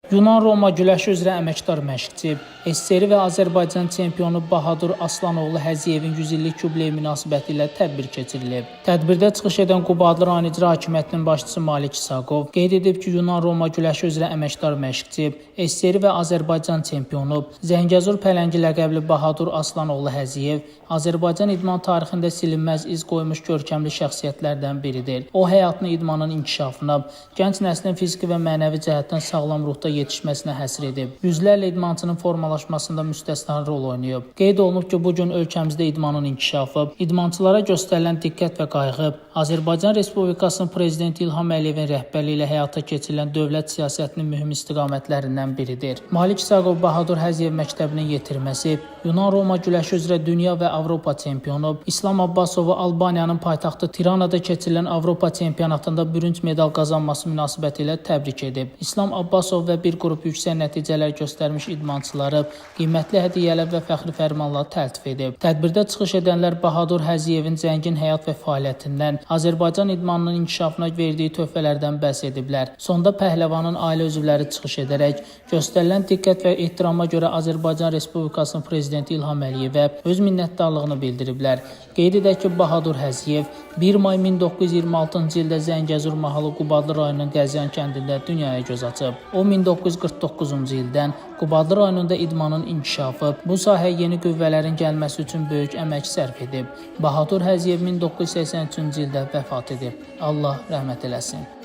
Yunan-Roma güləşi üzrə əməkdar məşqçi, SSR və Azərbaycan çempionu Bahadur Aslanoğlu Həziyevin 100 illik yubileyi münasibətilə tədbir keçirilib. Tədbirdə çıxış edən Quba adlı rayon icra hakimiyyətinin başçısı Malik İsaqov qeyd edib ki, Yunan-Roma güləşi üzrə əməkdar məşqçi, SSR və Azərbaycan çempionu, Zəngəzur Pələngi ləqəbli Bahadur Aslanoğlu Həziyev Azərbaycan idman tarixində silinməz iz qoymuş görkəmli şəxsiyyətlərdən biridir. O, həyatını idmanın inkişafına, gənc nəslin fiziki və mənəvi cəhətdən sağlam ruhda yetişməsinə həsr edib. Yüzlərlə idmançının formalaşmasında müstəsna rol oynayıb. Qeyd olunub ki, bugün ölkəmizdə idmanın inkişafı, idmançılara göstərilən diqqət və qayğı, Azərbaycan Respublikasının Prezidenti İlham Əliyevin rəhbərliyi ilə həyata keçirilən dövlət siyasətinin mühüm istiqamətlərindən biridir. Malik İsaqov Bahadur Həziyev məktəbinin yetirməsi, Yunan-Roma güləşi üzrə dünya və Avropa çempionu, İslam Abbasovu Albaniyanın paytaxtı Tiranada keçirilən Avropa çempionatında bürünc medal qazanması münasibətilə təbrik edib. İslam Abbasov və bir qrup yüksək nəticələr göstərmiş idmançıları qiymətli hədiyyələr və fəxri fərmanlar təltif edib. Tədbirdə çıxış edənlər Bahadur Həziyevin zəngin həyat və fəaliyyətindən, Azərbaycan idmanının inkişafına verdiyi töhfələrdən bəhs ediblər. Sonda pəhləvanın ailə üzvləri çıxış edərək göstərilən diqqət və ehtirama görə Azərbaycan Respublikasının Prezidenti İlham Əliyevə öz minnətdarlığını bildiriblər. Qeyd edək ki, Bahadur Həziyev 1 may 1926-cı ildə Zəngəzur mahalı Qubadlı rayonunun Qəzyan kəndində dünyaya göz açıb. O, 1949-cu ildən Qubadlı rayonunda idmanın inkişafı, bu sahəyə yeni qüvvələrin gəlməsi üçün böyük əmək sərf edib. Bahadur Həziyev 1983-cü ildə vəfat edib. Allah rəhmət eləsin.